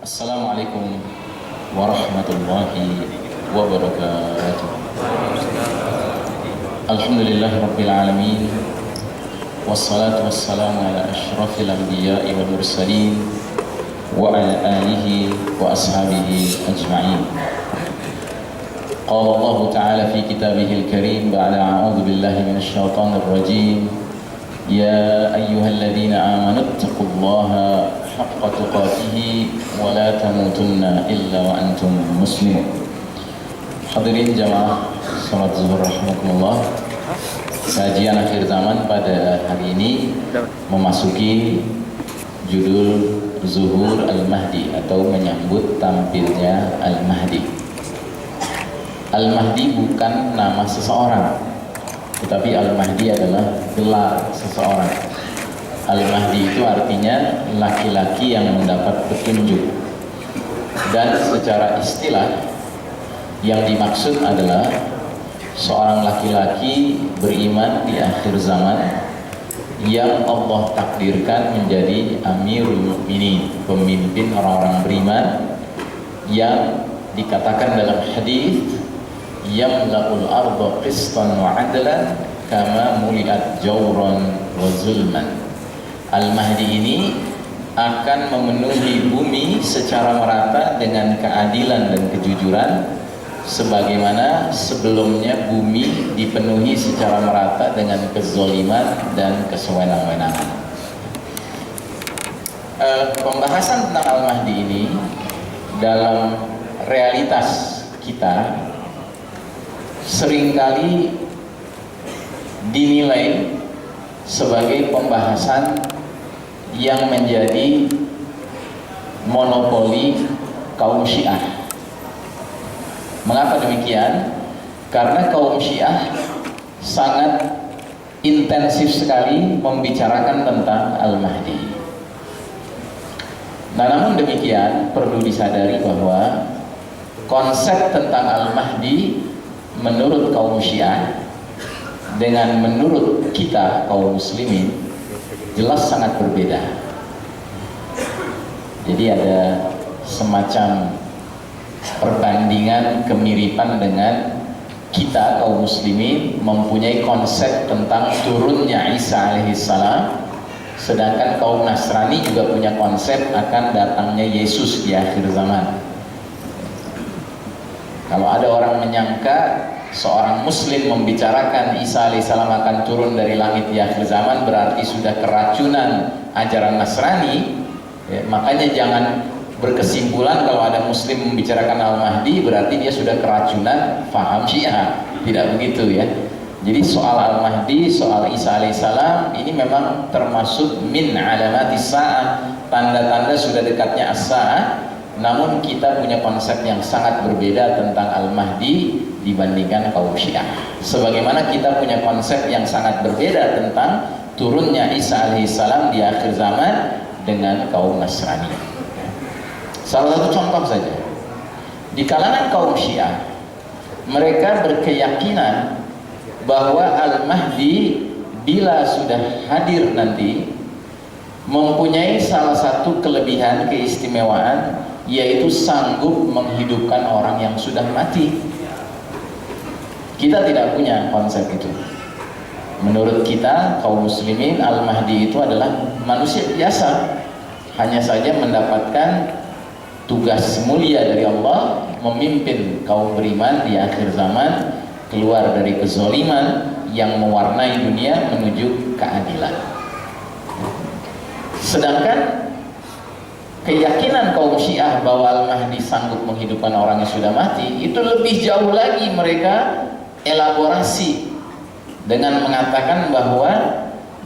Assalamualaikum warahmatullahi wabarakatuh. Alhamdulillah rabbil alamin. Wassalatu wassalamu ala asyrafil anbiya'i wal mursalin wa ala alihi wa ashabihi ajma'in. Qala Allah ta'ala fi kitabihil karim ba'da a'udzu billahi minasy syaithanir rajim. Ya ayyuhalladzina amanu taqullaha haqqa tuqatih wa la tamutunna illa wa antum muslimun. Hadirin jamaah salat zuhur rahimakumullah. Kajian akhir zaman pada hari ini memasuki judul Zuhur Al-Mahdi atau menyambut tampilnya Al-Mahdi. Al-Mahdi bukan nama seseorang, tetapi Al-Mahdi adalah gelar seseorang. Al-Mahdi itu artinya laki-laki yang mendapat petunjuk. Dan secara istilah yang dimaksud adalah seorang laki-laki beriman di akhir zaman yang Allah takdirkan menjadi Amirul Mukminin, pemimpin orang-orang beriman, yang dikatakan dalam hadis yamla'ul arda qistan wa adlan kama muliat jawran wa zulman. Al-Mahdi ini akan memenuhi bumi secara merata dengan keadilan dan kejujuran, sebagaimana sebelumnya bumi dipenuhi secara merata dengan kezoliman dan kesewenang-wenangan. Pembahasan tentang Al-Mahdi ini dalam realitas kita seringkali dinilai sebagai pembahasan yang menjadi monopoli kaum Syiah. Mengapa demikian? Karena kaum Syiah sangat intensif sekali membicarakan tentang Al-Mahdi. Nah, namun demikian perlu disadari bahwa konsep tentang Al-Mahdi menurut kaum Syiah dengan menurut kita kaum muslimin jelas sangat berbeda. Jadi ada semacam perbandingan kemiripan dengan kita kaum muslimin mempunyai konsep tentang turunnya Isa alaihissalam, sedangkan kaum Nasrani juga punya konsep akan datangnya Yesus di akhir zaman. Kalau ada orang menyangka seorang muslim membicarakan Isa alaihissalam akan turun dari langit di akhir zaman berarti sudah keracunan ajaran Nasrani, ya, makanya jangan berkesimpulan kalau ada muslim membicarakan Al-Mahdi berarti dia sudah keracunan faham Syiah. Tidak begitu ya. Jadi soal Al-Mahdi, soal Isa alaihissalam ini memang termasuk min alamatis sa'ah, tanda-tanda sudah dekatnya as-sa'ah. Namun kita punya konsep yang sangat berbeda tentang Al-Mahdi dibandingkan kaum Syiah. Sebagaimana kita punya konsep yang sangat berbeda tentang turunnya Isa alaihissalam di akhir zaman dengan kaum Nasrani. Salah satu contoh saja, di kalangan kaum Syiah mereka berkeyakinan bahwa Al-Mahdi bila sudah hadir nanti mempunyai salah satu kelebihan keistimewaan, yaitu sanggup menghidupkan orang yang sudah mati. Kita tidak punya konsep itu. Menurut kita kaum muslimin, Al-Mahdi itu adalah manusia biasa, hanya saja mendapatkan tugas mulia dari Allah memimpin kaum beriman di akhir zaman keluar dari kezaliman yang mewarnai dunia menuju keadilan. Sedangkan keyakinan kaum Syiah bahwa Al-Mahdi sanggup menghidupkan orang yang sudah mati itu lebih jauh lagi. Mereka elaborasi dengan mengatakan bahwa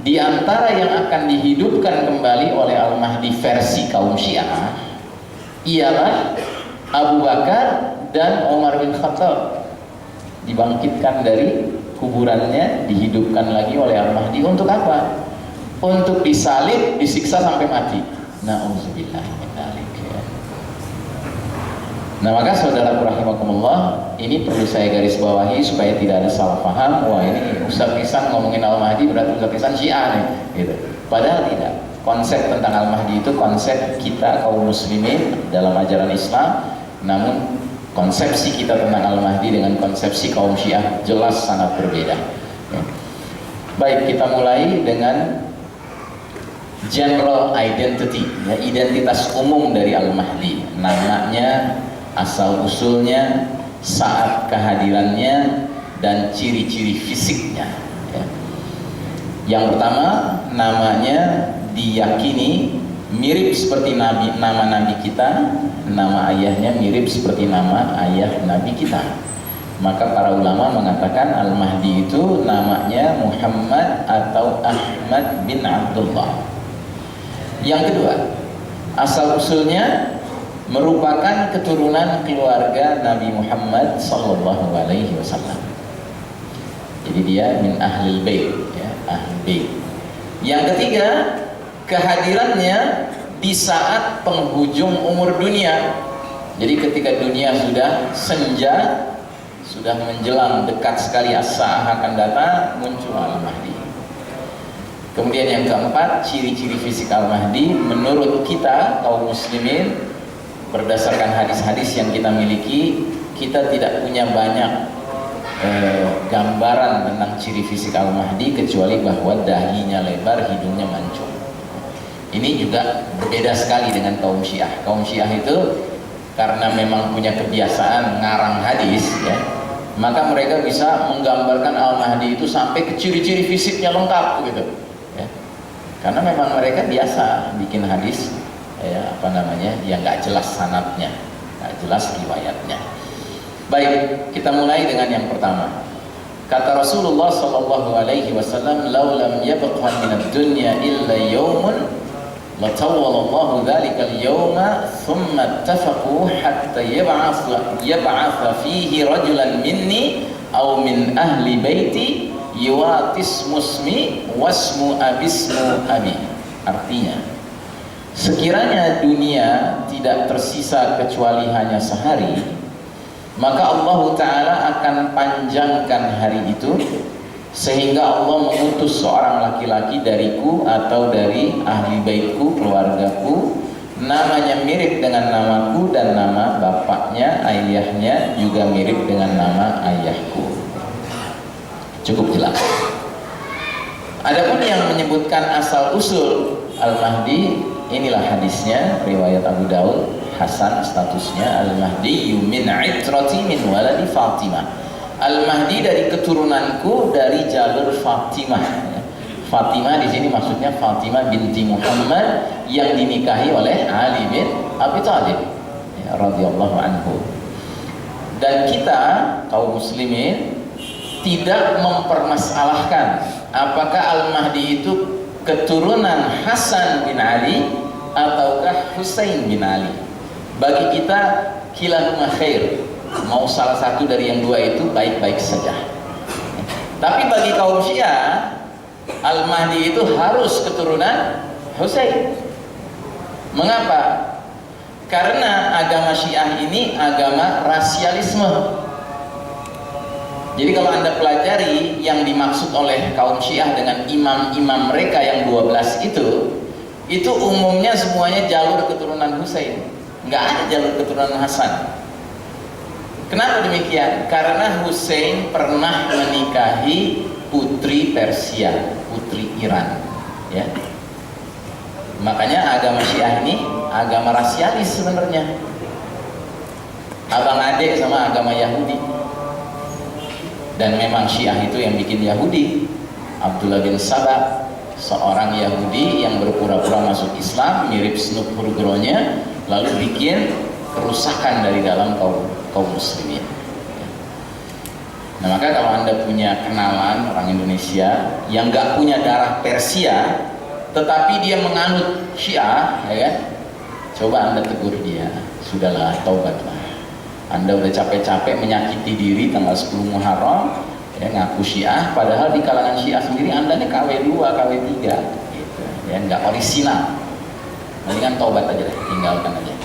di antara yang akan dihidupkan kembali oleh Al-Mahdi versi kaum Syiah ialah Abu Bakar dan Umar bin Khattab, dibangkitkan dari kuburannya, dihidupkan lagi oleh Al-Mahdi. Untuk apa? Untuk disalib, disiksa sampai mati. Na'udzubillah min dzalik. Nah, maka saudara rahimakumullah, ini perlu saya garis bawahi supaya tidak ada salah paham. Wah, ini Ustaz Ihsan ngomongin Al-Mahdi berarti Ustaz Ihsan Syiah nih, gitu. Padahal tidak. konsep tentang Al-Mahdi itu konsep kita kaum muslimin dalam ajaran Islam, namun konsepsi kita tentang Al-Mahdi dengan konsepsi kaum Syiah jelas sangat berbeda. Ya. Baik, kita mulai dengan general identity, ya, identitas umum dari Al-Mahdi, namanya, asal usulnya, saat kehadirannya, dan ciri-ciri fisiknya. Ya. Yang pertama, namanya diyakini mirip seperti nama nabi kita, nama ayahnya mirip seperti nama ayah nabi kita. Maka para ulama mengatakan Al-Mahdi itu namanya Muhammad atau Ahmad bin Abdullah. Yang kedua, asal usulnya merupakan keturunan keluarga Nabi Muhammad sallallahu alaihi wasallam. Jadi dia min ahlil bait, ya, ahli bait. Yang ketiga, kehadirannya di saat penghujung umur dunia. Jadi ketika dunia sudah senja, sudah menjelang dekat sekali as-saah akan datang, muncul Al-Mahdi. Kemudian yang keempat, ciri-ciri fisik Al-Mahdi menurut kita kaum muslimin, berdasarkan hadis-hadis yang kita miliki, kita tidak punya banyak gambaran tentang ciri fisik Al-Mahdi kecuali bahwa dahinya lebar, hidungnya mancung. Ini juga berbeda sekali dengan kaum Syiah. Kaum Syiah itu karena memang punya kebiasaan ngarang hadis, ya, maka mereka bisa menggambarkan Al-Mahdi itu sampai ke ciri-ciri fisiknya lengkap gitu, ya. Karena memang mereka biasa bikin hadis, ya, yang nggak jelas sanadnya, nggak jelas riwayatnya. Baik, kita mulai dengan yang pertama. Kata Rasulullah sallallahu alaihi wasallam, "Lau lam yabqa min ad-dunya illa yawmun, latawwalallahu dzalika al-yawma, thumma ittafaqu hatta yab'atha fihi rajulan minni aw min ahli baiti yuwatis musmi wasmu abismu abi." Artinya, sekiranya dunia tidak tersisa kecuali hanya sehari, maka Allah Ta'ala akan panjangkan hari itu sehingga Allah mengutus seorang laki-laki dariku atau dari ahli baitku, keluargaku, namanya mirip dengan namaku dan nama bapaknya, ayahnya juga mirip dengan nama ayahku. Cukup jelas. Adapun yang menyebutkan asal usul Al-Mahdi, inilah hadisnya, riwayat Abu Daud, Hasan statusnya, Al-Mahdi min itrati min waladi Fatimah. Al-Mahdi dari keturunanku dari jalur Fatimah. Fatimah di sini maksudnya Fatimah binti Muhammad yang dinikahi oleh Ali bin Abi Thalib, ya, radhiyallahu anhu. Dan kita kaum muslimin tidak mempermasalahkan apakah Al-Mahdi itu keturunan Hasan bin Ali ataukah Husain bin Ali. Bagi kita kilahuma khair, mau salah satu dari yang dua itu baik-baik saja. Tapi bagi kaum Syiah, Al-Mahdi itu harus keturunan Husain. Mengapa? Karena agama Syiah ini agama rasialisme. Jadi kalau Anda pelajari yang dimaksud oleh kaum Syiah dengan imam-imam mereka yang 12 itu umumnya semuanya jalur keturunan Husain. Nggak ada jalur keturunan Hasan. Kenapa demikian? Karena Husain pernah menikahi putri Persia, putri Iran, ya. Makanya agama Syiah ini agama rasialis sebenarnya, abang adik sama agama Yahudi. Dan memang Syiah itu yang bikin Yahudi. Abdullah bin Sabah, seorang Yahudi yang berpura-pura masuk Islam, mirip Snoop Burgronya, lalu bikin kerusakan dari dalam kaum muslimin. Nah, maka kalau Anda punya kenalan orang Indonesia yang nggak punya darah Persia tetapi dia menganut Syiah, ya kan? Coba Anda tegur dia, sudahlah, taubatlah. Anda udah capek-capek menyakiti diri tanggal 10 Muharram, ya, ngaku Syiah, padahal di kalangan Syiah sendiri Anda nih KW2, KW3 gitu, ya, nggak orisinal. Mendingan taubat aja deh, tinggalkan aja.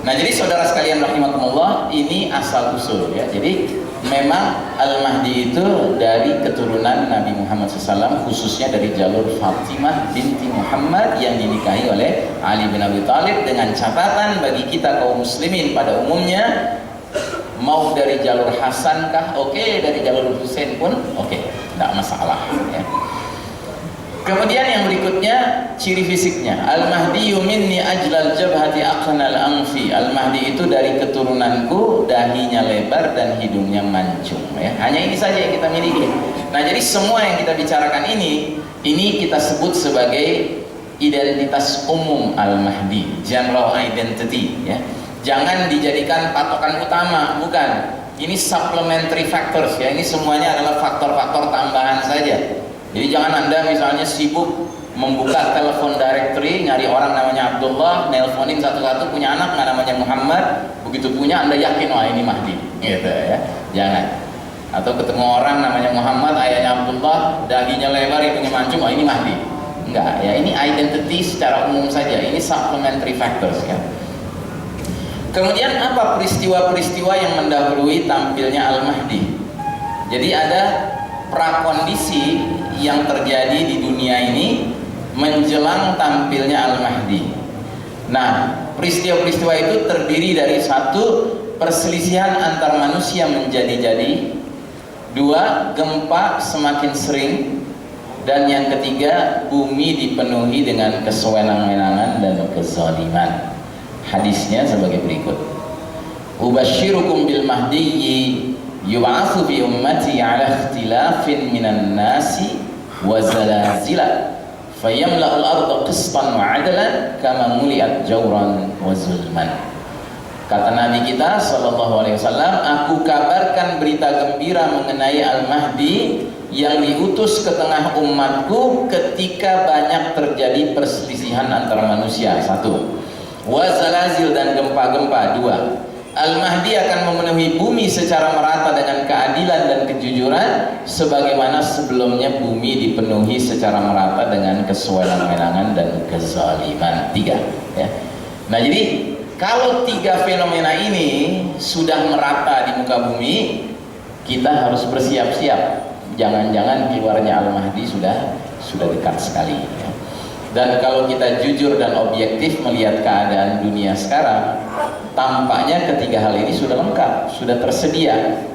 Nah, jadi saudara sekalian rahimakumullah, ini asal usul ya. Jadi memang Al-Mahdi itu dari keturunan Nabi Muhammad SAW, khususnya dari jalur Fatimah binti Muhammad yang dinikahi oleh Ali bin Abi Thalib, dengan catatan bagi kita kaum muslimin pada umumnya, mau dari jalur Hasan kah? Oke, dari jalur Husain pun oke, tidak masalah ya. Kemudian yang berikutnya ciri fisiknya, Al-Mahdi minni ajlal jabhati aqnal anfi. Al-Mahdi itu dari keturunanku, dahinya lebar dan hidungnya mancung ya. Hanya ini saja yang kita miliki. Nah, jadi semua yang kita bicarakan ini kita sebut sebagai identitas umum Al-Mahdi, general identity ya. Jangan dijadikan patokan utama, bukan. Ini supplementary factors ya. Ini semuanya adalah faktor-faktor tambahan saja. Jadi jangan Anda misalnya sibuk membuka telepon directory, nyari orang namanya Abdullah, nelponin satu-satu, punya anak nggak namanya Muhammad, begitu punya Anda yakin wah ini Mahdi, gitu ya. Jangan. Atau ketemu orang namanya Muhammad, ayahnya Abdullah, dahinya lebar, hidungnya mancung, wah ini Mahdi. Enggak ya, ini identity secara umum saja, ini supplementary factors ya. Kemudian apa peristiwa-peristiwa yang mendahului tampilnya Al-Mahdi? Jadi ada prakondisi yang terjadi di dunia ini menjelang tampilnya Al-Mahdi. Nah, peristiwa-peristiwa itu terdiri dari satu, perselisihan antar manusia menjadi-jadi, dua, gempa semakin sering, dan yang ketiga, bumi dipenuhi dengan kesewenang-wenangan dan kezaliman. Hadisnya sebagai berikut. Ubashirukum bil mahdiyyi yub'atsu bi ummati ala ikhtilafin minan nasi wa zalazila fayamla'ul arda qistan wa 'adlan kama muliat jawran wa zulman. Kata Nabi kita sallallahu alaihi wasallam, aku kabarkan berita gembira mengenai Al-Mahdi yang diutus ke tengah umatku ketika banyak terjadi perselisihan antara manusia. Satu, wa zalazil, dan gempa-gempa. Dua, Al-Mahdi akan memenuhi bumi secara merata dengan keadilan dan kejujuran sebagaimana sebelumnya bumi dipenuhi secara merata dengan kesewenang-wenangan dan kezaliman. Tiga ya. Nah, jadi kalau tiga fenomena ini sudah merata di muka bumi, kita harus bersiap-siap. Jangan-jangan keluarnya Al-Mahdi sudah dekat sekali ya. Dan kalau kita jujur dan objektif melihat keadaan dunia sekarang, tampaknya ketiga hal ini sudah lengkap, sudah tersedia.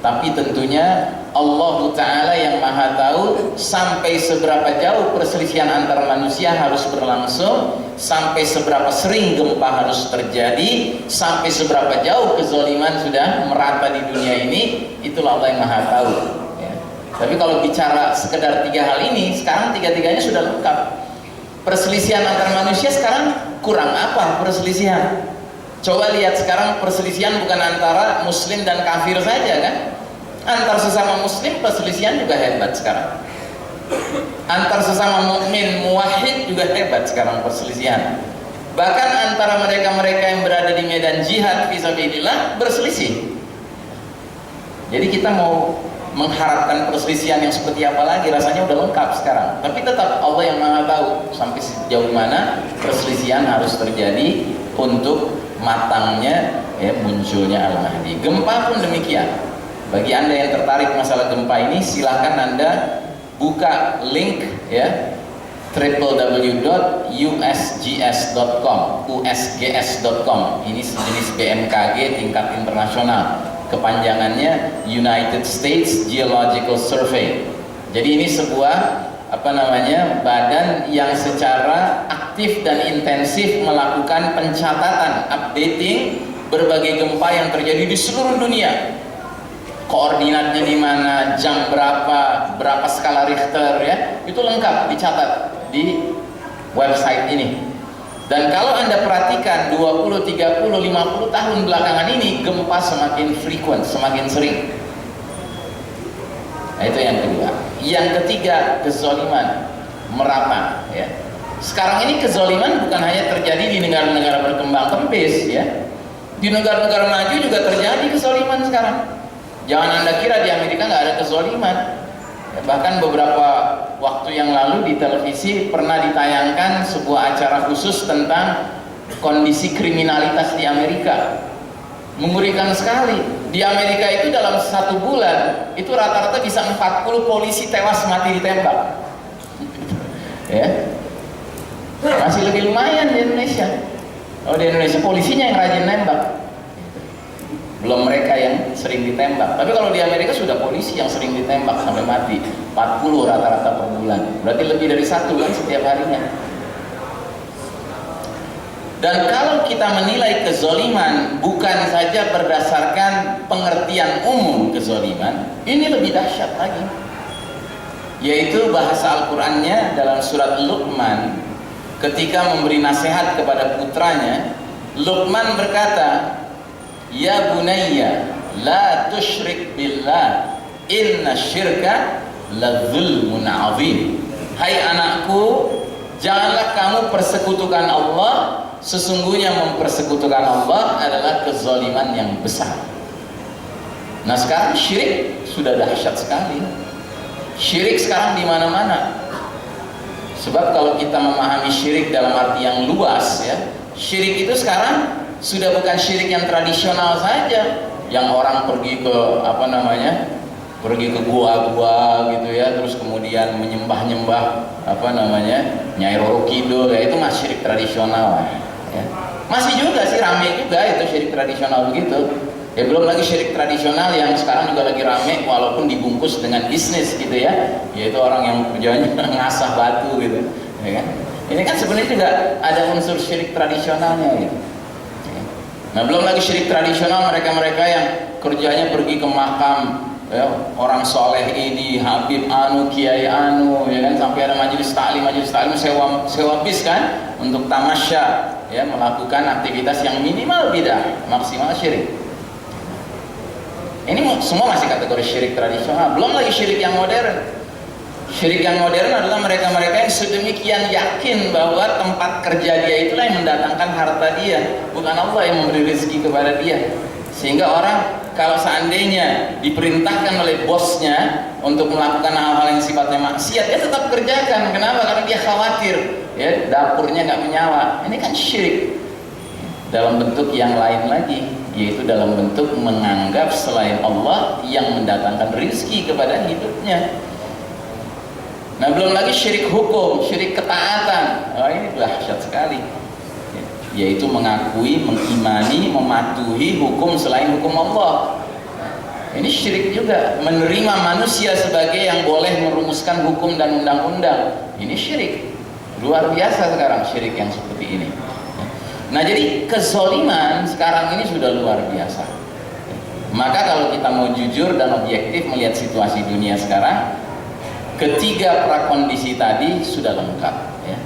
Tapi tentunya Allah Ta'ala yang Maha Tahu sampai seberapa jauh perselisihan antar manusia harus berlangsung, sampai seberapa sering gempa harus terjadi, sampai seberapa jauh kezaliman sudah merata di dunia ini, itulah Allah yang Maha Tahu ya. Tapi kalau bicara sekedar tiga hal ini, sekarang tiga-tiganya sudah lengkap. Perselisihan antar manusia sekarang kurang apa perselisihan? Coba lihat sekarang perselisihan bukan antara muslim dan kafir saja kan? Antar sesama muslim perselisihan juga hebat sekarang. Antar sesama mukmin muwahhid juga hebat sekarang perselisihan. Bahkan antara mereka-mereka yang berada di medan jihad fisabilillah berselisih. Jadi kita mau mengharapkan perselisihan yang seperti apa lagi? Rasanya udah lengkap sekarang. Tapi tetap Allah yang Maha Tahu sampai sejauh mana perselisihan harus terjadi untuk matangnya ya, munculnya Al-Mahdi. Gempa pun demikian. Bagi Anda yang tertarik masalah gempa ini, silahkan Anda buka link ya, www.usgs.com, usgs.com. Ini sejenis BMKG tingkat internasional. Kepanjangannya United States Geological Survey. Jadi ini sebuah badan yang secara aktif dan intensif melakukan pencatatan, updating berbagai gempa yang terjadi di seluruh dunia. Koordinatnya di mana, jam berapa skala Richter ya, itu lengkap dicatat di website ini. Dan kalau Anda perhatikan 20, 30, 50 tahun belakangan ini gempa semakin frequent, semakin sering. Nah, itu yang kedua. Yang ketiga, kezaliman merata ya. Sekarang ini kezaliman bukan hanya terjadi di negara-negara berkembang kempis ya. Di negara-negara maju juga terjadi kezaliman sekarang. Jangan Anda kira di Amerika nggak ada kezaliman. Bahkan beberapa waktu yang lalu di televisi pernah ditayangkan sebuah acara khusus tentang kondisi kriminalitas di Amerika. Mengerikan sekali. Di Amerika itu dalam 1 bulan itu rata-rata bisa 40 polisi tewas mati ditembak. Ya. Masih lebih lumayan di Indonesia. Oh, di Indonesia polisinya yang rajin nembak. Belum mereka yang sering ditembak. Tapi kalau di Amerika sudah polisi yang sering ditembak sampai mati. 40 rata-rata per bulan. Berarti lebih dari 1 kan setiap harinya. Dan kalau kita menilai kezoliman bukan saja berdasarkan pengertian umum kezoliman, ini lebih dahsyat lagi. Yaitu bahasa Al-Qur'annya dalam surat Luqman, ketika memberi nasihat kepada putranya, Luqman berkata, "Ya bunayya, la tusyrik billah, inna syirka la zulmun azim." Hai anakku, janganlah kamu persekutukan Allah. Sesungguhnya mempersekutukan Allah adalah kezaliman yang besar. Nah, sekarang syirik sudah dahsyat sekali. Syirik sekarang di mana-mana. Sebab kalau kita memahami syirik dalam arti yang luas, ya, syirik itu sekarang sudah bukan syirik yang tradisional saja, yang orang pergi ke pergi ke gua-gua gitu ya, terus kemudian menyembah-nyembah Nyai Roro Kidul, ya itu masih syirik tradisional lah. Ya. Masih juga sih rame juga itu syirik tradisional begitu. Ya belum lagi syirik tradisional yang sekarang juga lagi rame walaupun dibungkus dengan bisnis gitu ya. Yaitu orang yang kerjanya ngasah batu gitu, ya kan? Ini kan sebenarnya juga ada unsur syirik tradisionalnya gitu. Ya. Nah, belum lagi syirik tradisional mereka-mereka yang kerjanya pergi ke makam, ya, orang soleh ini, Habib anu, Kiai anu, ya kan, sampai ada majelis taklim sewa bis kan untuk tamasya, ya, melakukan aktivitas yang minimal bidah, maksimal syirik. Ini semua masih kategori syirik tradisional. Belum lagi syirik yang modern. Syirik yang modern adalah mereka-mereka yang sedemikian yakin bahwa tempat kerja dia itulah yang mendatangkan harta dia, bukan Allah yang memberi rezeki kepada dia. Sehingga orang kalau seandainya diperintahkan oleh bosnya untuk melakukan hal-hal yang sifatnya maksiat, dia tetap kerjakan. Kenapa? Karena dia khawatir, ya, dapurnya nggak menyala. Ini kan syirik dalam bentuk yang lain lagi, yaitu dalam bentuk menganggap selain Allah yang mendatangkan rezeki kepada hidupnya. Nah, belum lagi syirik hukum, syirik ketaatan. Oh, ini dahsyat sekali. Yaitu mengakui, mengimani, mematuhi hukum selain hukum Allah. Ini syirik juga, menerima manusia sebagai yang boleh merumuskan hukum dan undang-undang. Ini syirik luar biasa sekarang, syirik yang seperti ini. Nah, jadi kezoliman sekarang ini sudah luar biasa. Maka kalau kita mau jujur dan objektif melihat situasi dunia sekarang, ketiga prakondisi tadi sudah lengkap, ya.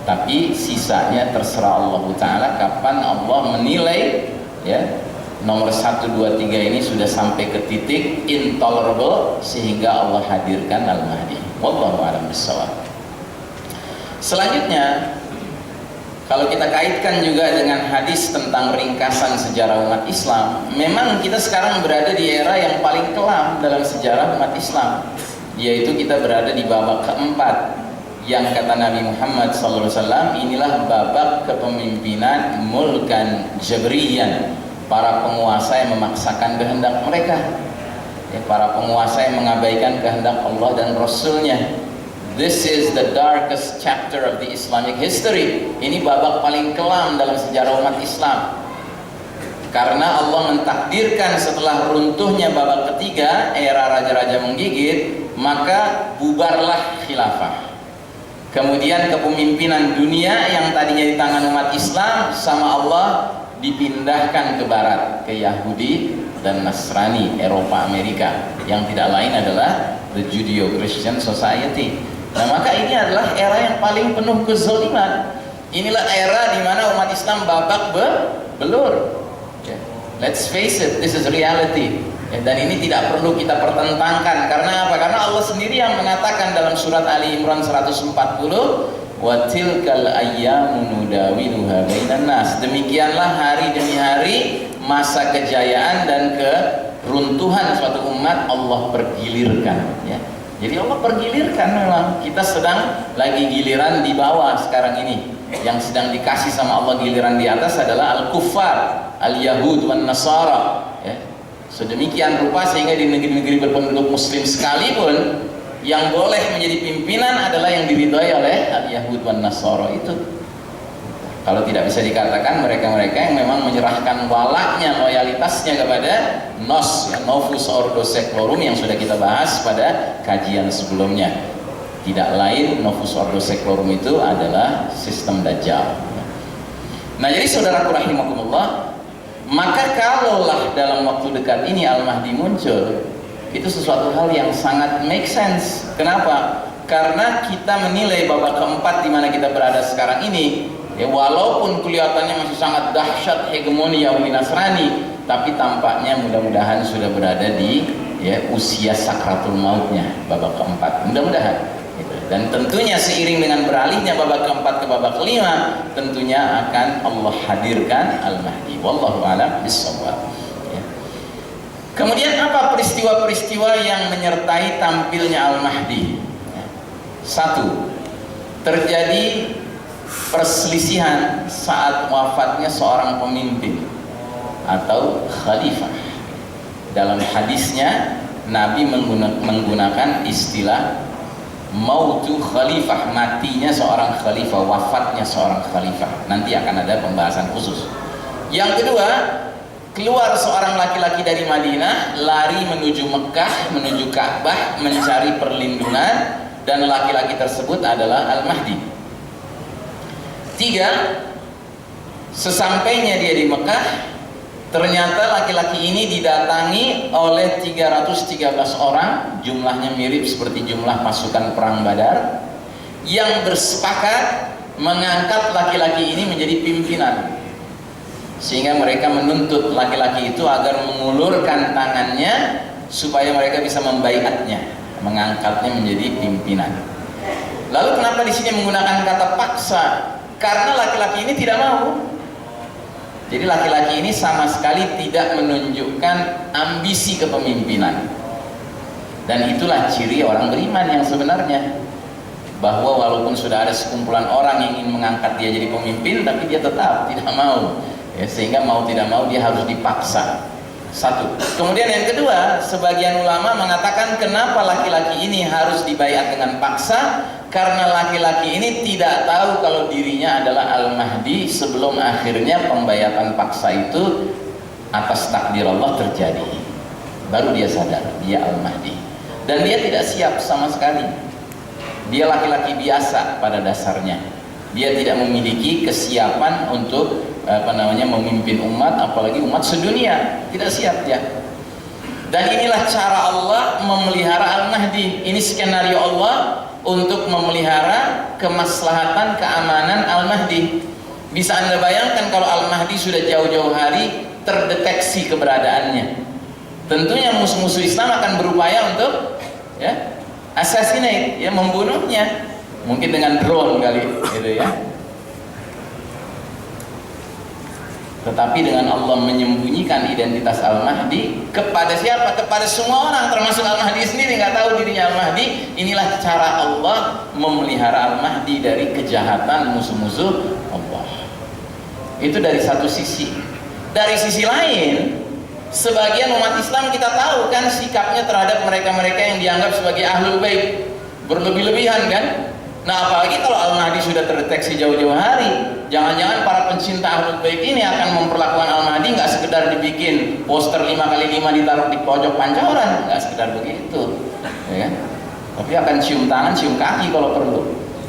Tapi sisanya terserah Allah Ta'ala kapan Allah menilai, ya, nomor 1, 2, 3 ini sudah sampai ke titik intolerable sehingga Allah hadirkan Al-Mahdi. Wallahu a'lam bishawab. Selanjutnya, kalau kita kaitkan juga dengan hadis tentang ringkasan sejarah umat Islam, memang kita sekarang berada di era yang paling kelam dalam sejarah umat Islam, yaitu kita berada di babak keempat, yang kata Nabi Muhammad SAW, inilah babak kepemimpinan mulkan jabriyan, para penguasa yang memaksakan kehendak mereka, ya, para penguasa yang mengabaikan kehendak Allah dan Rasulnya. This is the darkest chapter of the Islamic history. Ini babak paling kelam dalam sejarah umat Islam, karena Allah mentakdirkan setelah runtuhnya babak ketiga, era raja-raja menggigit, maka bubarlah khilafah. Kemudian kepemimpinan dunia yang tadinya di tangan umat Islam sama Allah dipindahkan ke barat, ke Yahudi dan Nasrani, Eropa, Amerika, yang tidak lain adalah the Judeo-Christian Society. Nah, maka ini adalah era yang paling penuh kezaliman. Inilah era di mana umat Islam babak belur. Let's face it, this is reality. Dan ini tidak perlu kita pertentangkan. Karena apa? Karena Allah sendiri yang mengatakan dalam surat Ali Imran 140, wa tilkal ayyamu nudawiluha bainan nas. Demikianlah hari demi hari masa kejayaan dan keruntuhan suatu umat Allah pergilirkan, ya. Jadi Allah pergilirkan, memang kita sedang lagi giliran di bawah sekarang ini. Yang sedang dikasih sama Allah giliran di atas adalah al-kuffar, al-yahud wan nasara, ya. Sedemikian rupa sehingga di negeri-negeri berpenduduk muslim sekalipun yang boleh menjadi pimpinan adalah yang diridhoi oleh al-yahud wan nasara itu. Kalau tidak bisa dikatakan mereka-mereka yang memang menyerahkan walaknya, loyalitasnya kepada NOS, ya, Novus Ordo Seclorum, yang sudah kita bahas pada kajian sebelumnya. Tidak lain, Novus Ordo Seclorum itu adalah sistem Dajjal. Nah, jadi saudaraku rahimakumullah, maka kalaulah dalam waktu dekat ini Al-Mahdi muncul, itu sesuatu hal yang sangat make sense. Kenapa? Karena kita menilai babak keempat di mana kita berada sekarang ini, ya, walaupun kelihatannya masih sangat dahsyat hegemoni Yahudi Nasrani, tapi tampaknya mudah-mudahan sudah berada di, ya, usia sakratul mautnya babak keempat, mudah-mudahan gitu. Dan tentunya seiring dengan beralihnya babak keempat ke babak kelima, tentunya akan Allah hadirkan Al-Mahdi. Wallahu a'lam bishawab. Ya. Kemudian apa peristiwa-peristiwa yang menyertai tampilnya Al-Mahdi? Ya. Satu, terjadi perselisihan saat wafatnya seorang pemimpin atau khalifah. Dalam hadisnya Nabi menggunakan istilah mautu khalifah, matinya seorang khalifah, wafatnya seorang khalifah. Nanti akan ada pembahasan khusus. Yang kedua, keluar seorang laki-laki dari Madinah, lari menuju Mekah, menuju Ka'bah, mencari perlindungan, dan laki-laki tersebut adalah Al-Mahdi. Tiga, sesampainya dia di Mekah, ternyata laki-laki ini didatangi oleh 313 orang, jumlahnya mirip seperti jumlah pasukan perang Badar, yang bersepakat mengangkat laki-laki ini menjadi pimpinan. Sehingga mereka menuntut laki-laki itu agar mengulurkan tangannya supaya mereka bisa membaiatnya, mengangkatnya menjadi pimpinan. Lalu kenapa di sini menggunakan kata paksa? Karena laki-laki ini tidak mau. Jadi laki-laki ini sama sekali tidak menunjukkan ambisi kepemimpinan. Dan itulah ciri orang beriman yang sebenarnya, bahwa walaupun sudah ada sekumpulan orang yang ingin mengangkat dia jadi pemimpin, tapi dia tetap tidak mau, ya, sehingga mau tidak mau dia harus dipaksa. Satu. Kemudian yang kedua, sebagian ulama mengatakan kenapa laki-laki ini harus dibayar dengan paksa, karena laki-laki ini tidak tahu kalau dirinya adalah Al-Mahdi sebelum akhirnya pembayatan paksa itu atas takdir Allah terjadi. Baru dia sadar dia Al-Mahdi, dan dia tidak siap sama sekali. Dia laki-laki biasa pada dasarnya, dia tidak memiliki kesiapan untuk memimpin umat, apalagi umat sedunia, tidak siap dia. Dan inilah cara Allah memelihara Al-Mahdi. Ini skenario Allah untuk memelihara kemaslahatan, keamanan Al-Mahdi. Bisa Anda bayangkan kalau Al-Mahdi sudah jauh-jauh hari terdeteksi keberadaannya, tentunya musuh-musuh Islam akan berupaya untuk, ya, assassinate, ya, membunuhnya, mungkin dengan drone kali, gitu ya. Tetapi dengan Allah menyembunyikan identitas Al-Mahdi kepada siapa? Kepada semua orang, termasuk Al-Mahdi sendiri nggak tahu dirinya Al-Mahdi. Inilah cara Allah memelihara Al-Mahdi dari kejahatan musuh-musuh Allah. Itu dari satu sisi. Dari sisi lain, sebagian umat Islam kita tahu kan sikapnya terhadap mereka-mereka yang dianggap sebagai ahlul bait, berlebih-lebihan kan. Nah, apalagi kalau Al-Mahdi sudah terdeteksi jauh-jauh hari, jangan-jangan para pencinta Ahlul Bait ini akan memperlakukan Al-Mahdi nggak sekedar dibikin poster 5x5 ditaruh di pojok pancoran, nggak sekedar begitu, ya kan? Tapi akan cium tangan, cium kaki kalau perlu.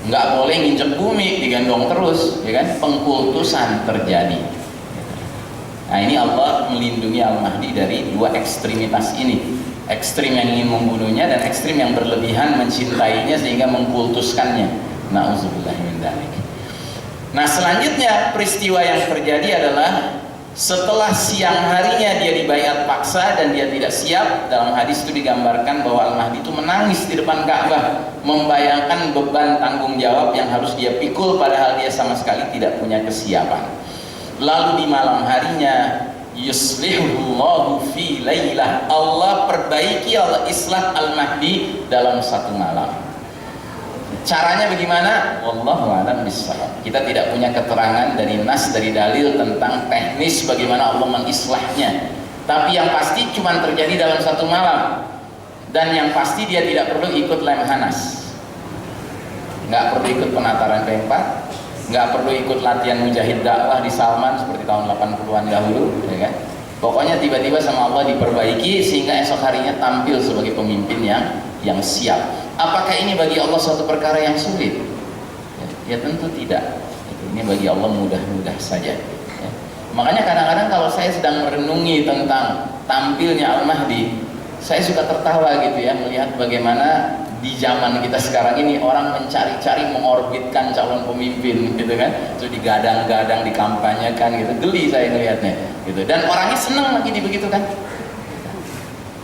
Nggak boleh nginjek bumi, digendong terus, ya kan? Pengkultusan terjadi. Nah, ini Allah melindungi Al-Mahdi dari dua ekstremitas ini. Ekstrim yang ingin membunuhnya dan ekstrim yang berlebihan mencintainya sehingga mengkultuskannya. Nauzubillah min dzalik. Nah, selanjutnya peristiwa yang terjadi adalah setelah siang harinya dia dibayat paksa dan dia tidak siap. Dalam hadis itu digambarkan bahwa Al-Mahdi itu menangis di depan Ka'bah, membayangkan beban tanggung jawab yang harus dia pikul padahal dia sama sekali tidak punya kesiapan. Lalu di malam harinya yuslihullahu fi lailah, Allah perbaiki, Allah islah Al-Mahdi dalam satu malam. Caranya bagaimana? Wallahu a'lam bishawab. Kita tidak punya keterangan dari nas, dari dalil tentang teknis bagaimana Allah mengislahnya. Tapi yang pasti cuma terjadi dalam satu malam. Dan yang pasti dia tidak perlu ikut Lemhanas, nggak perlu ikut penataran K4, nggak perlu ikut latihan mujahid dakwah di Salman seperti tahun 80-an dahulu, ya kan? Pokoknya tiba-tiba sama Allah diperbaiki sehingga esok harinya tampil sebagai pemimpin yang siap. Apakah ini bagi Allah suatu perkara yang sulit? Ya tentu tidak. Ini bagi Allah mudah-mudah saja. Ya. Makanya kadang-kadang kalau saya sedang merenungi tentang tampilnya Al-Mahdi, saya suka tertawa gitu ya, melihat bagaimana di zaman kita sekarang ini orang mencari-cari mengorbitkan calon pemimpin gitu kan, itu digadang-gadang, dikampanyekan gitu. Geli saya melihatnya gitu. Dan orangnya senang lagi dibegitukan.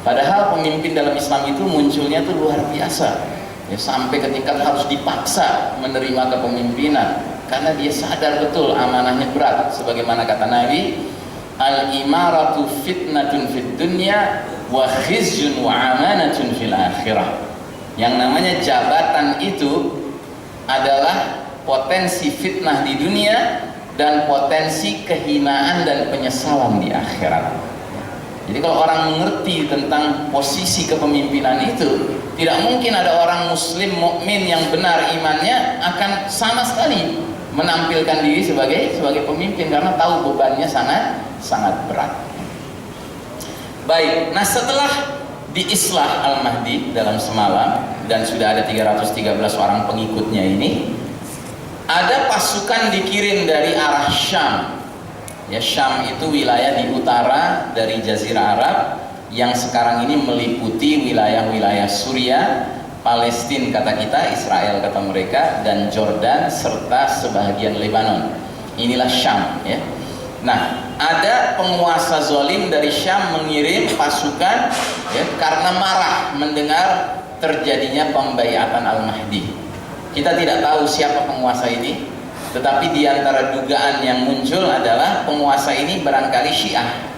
Padahal pemimpin dalam Islam itu munculnya tuh luar biasa ya, sampai ke tingkat harus dipaksa menerima kepemimpinan karena dia sadar betul amanahnya berat. Sebagaimana kata Nabi, al-imaratu fitnatun fid dunya wa khizyun wa amanatun fil akhirah. Yang namanya jabatan itu adalah potensi fitnah di dunia dan potensi kehinaan dan penyesalan di akhirat. Jadi kalau orang mengerti tentang posisi kepemimpinan itu, tidak mungkin ada orang muslim mukmin yang benar imannya akan sama sekali menampilkan diri sebagai pemimpin karena tahu bebannya sangat berat. Baik, nah setelah diislah Al-Mahdi dalam semalam dan sudah ada 313 orang pengikutnya ini, ada pasukan dikirim dari arah Syam. Ya, Syam itu wilayah di utara dari Jazirah Arab yang sekarang ini meliputi wilayah-wilayah Suriah, Palestina kata kita, Israel kata mereka, dan Jordan serta sebahagian Lebanon. Inilah Syam ya. Nah, ada penguasa zalim dari Syam mengirim pasukan ya, karena marah mendengar terjadinya pembaiatan Al-Mahdi. Kita tidak tahu siapa penguasa ini, tetapi di antara dugaan yang muncul adalah penguasa ini barangkali Syiah,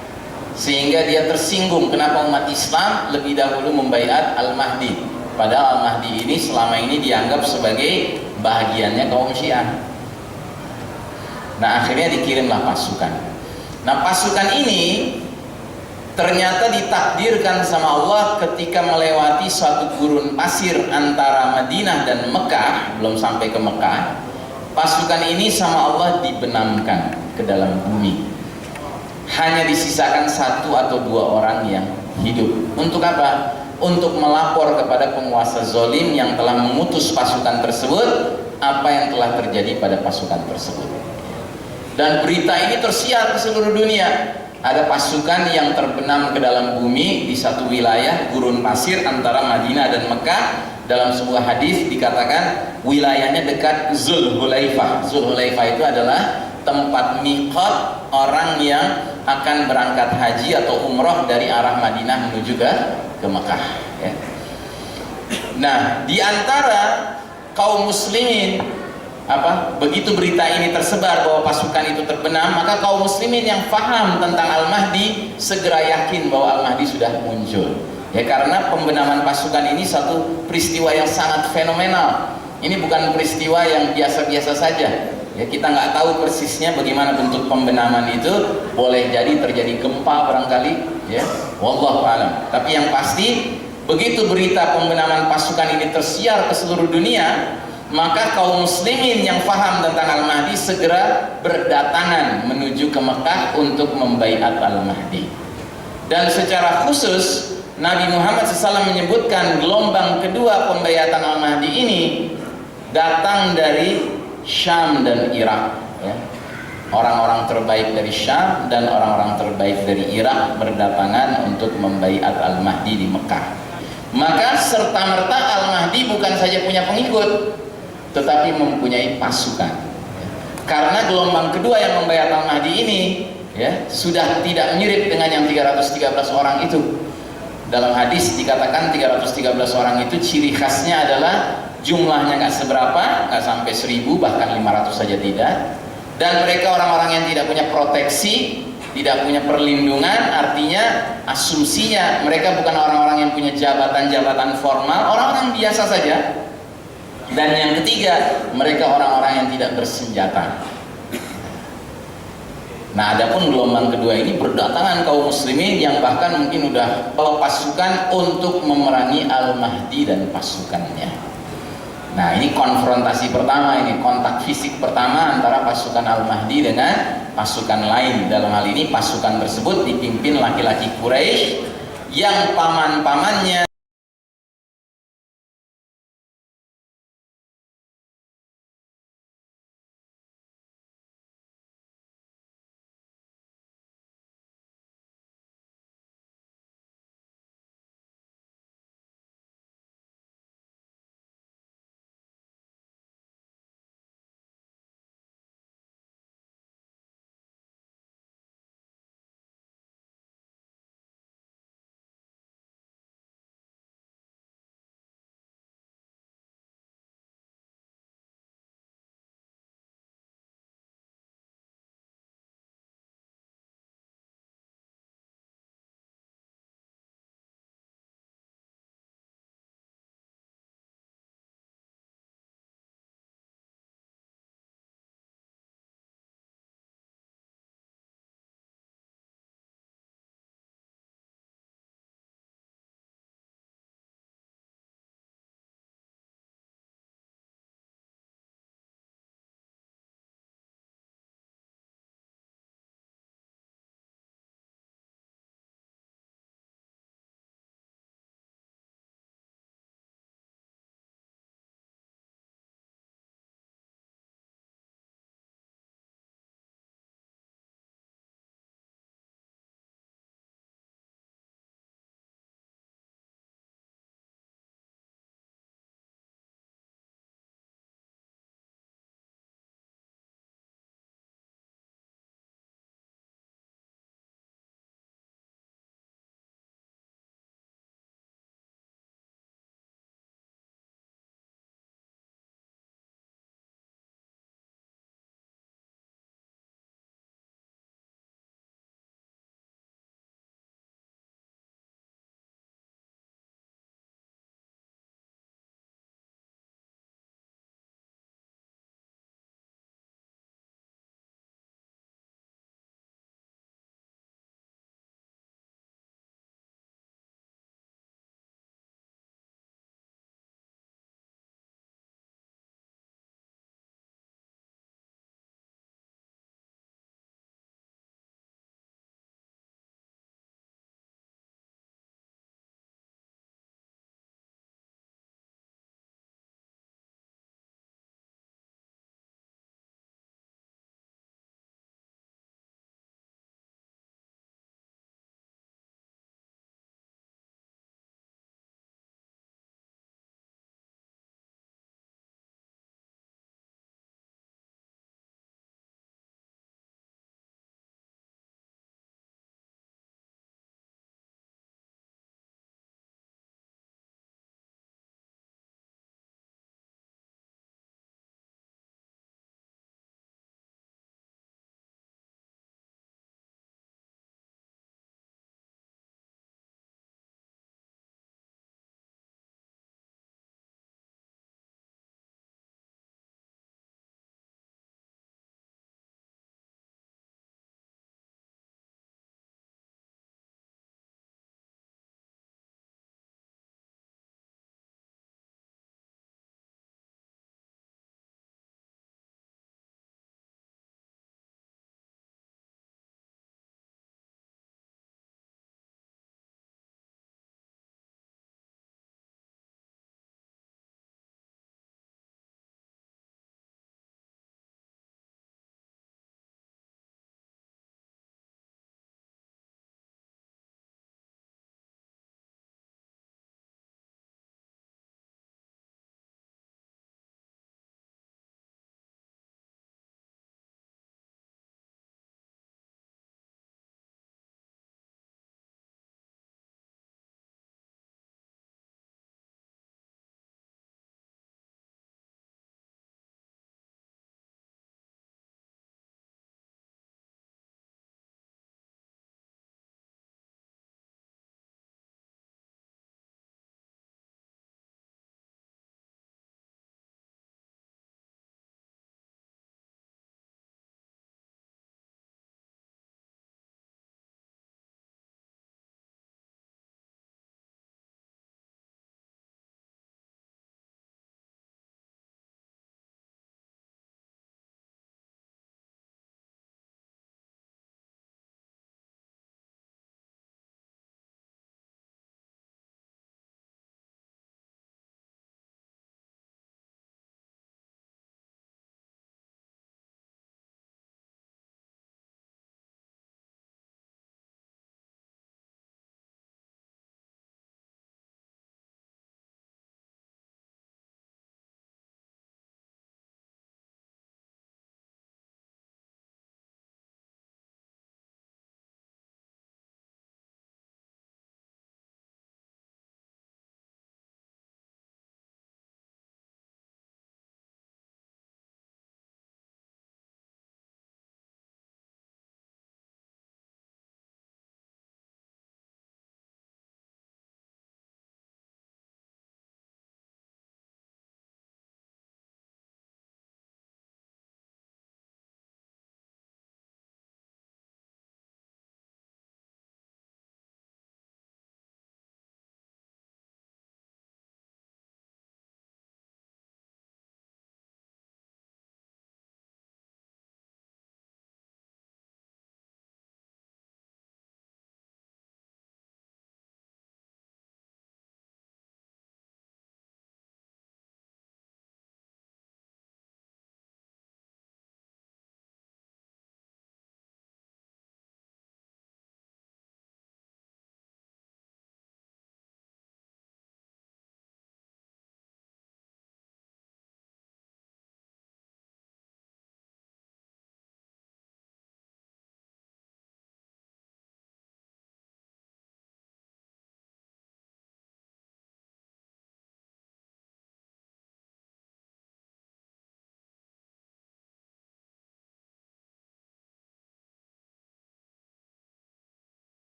sehingga dia tersinggung kenapa umat Islam lebih dahulu membaiat Al-Mahdi, padahal Al-Mahdi ini selama ini dianggap sebagai bahagiannya kaum Syiah. Nah, akhirnya dikirimlah pasukan. Nah, pasukan ini ternyata ditakdirkan sama Allah ketika melewati suatu gurun pasir antara Madinah dan Mekah, belum sampai ke Mekah. Pasukan ini sama Allah dibenamkan ke dalam bumi. Hanya disisakan 1 atau 2 orang yang hidup. Untuk apa? Untuk melapor kepada penguasa zalim yang telah mengutus pasukan tersebut apa yang telah terjadi pada pasukan tersebut. Dan berita ini tersiar ke seluruh dunia. Ada pasukan yang terbenam ke dalam bumi di satu wilayah gurun pasir antara Madinah dan Mekah. Dalam sebuah hadis dikatakan wilayahnya dekat Zulhulaifah. Zulhulaifah itu adalah tempat miqat orang yang akan berangkat haji atau umroh dari arah Madinah menuju ke Mekah ya. Nah, di antara kaum muslimin begitu berita ini tersebar bahwa pasukan itu terbenam, maka kaum muslimin yang paham tentang Al-Mahdi segera yakin bahwa Al-Mahdi sudah muncul. Ya, karena pembenaman pasukan ini satu peristiwa yang sangat fenomenal. Ini bukan peristiwa yang biasa-biasa saja. Ya, kita nggak tahu persisnya bagaimana bentuk pembenaman itu. Boleh jadi terjadi gempa barangkali, ya. Wallahu a'lam. Tapi yang pasti, begitu berita pembenaman pasukan ini tersiar ke seluruh dunia, maka kaum muslimin yang paham tentang Al-Mahdi segera berdatangan menuju ke Mekah untuk membaiat Al-Mahdi. Dan secara khusus Nabi Muhammad SAW menyebutkan gelombang kedua pembaiatan Al-Mahdi ini datang dari Syam dan Irak ya. Orang-orang terbaik dari Syam dan orang-orang terbaik dari Irak berdatangan untuk membaiat Al-Mahdi di Mekah. Maka serta-merta Al-Mahdi bukan saja punya pengikut, tetapi mempunyai pasukan. Karena gelombang kedua yang membaiat Al-Mahdi ini ya, sudah tidak mirip dengan yang 313 orang itu. Dalam hadis dikatakan 313 orang itu ciri khasnya adalah jumlahnya nggak seberapa, nggak sampai 1000, bahkan 500 saja tidak. Dan mereka orang-orang yang tidak punya proteksi, tidak punya perlindungan, artinya asumsinya mereka bukan orang-orang yang punya jabatan-jabatan formal, orang-orang biasa saja. Dan yang ketiga, mereka orang-orang yang tidak bersenjata. Nah, adapun gelombang kedua ini berdatangan kaum muslimin yang bahkan mungkin udah pasukan untuk memerangi Al-Mahdi dan pasukannya. Nah, ini konfrontasi pertama, ini kontak fisik pertama antara pasukan Al-Mahdi dengan pasukan lain. Dalam hal ini pasukan tersebut dipimpin laki-laki Quraisy yang paman-pamannya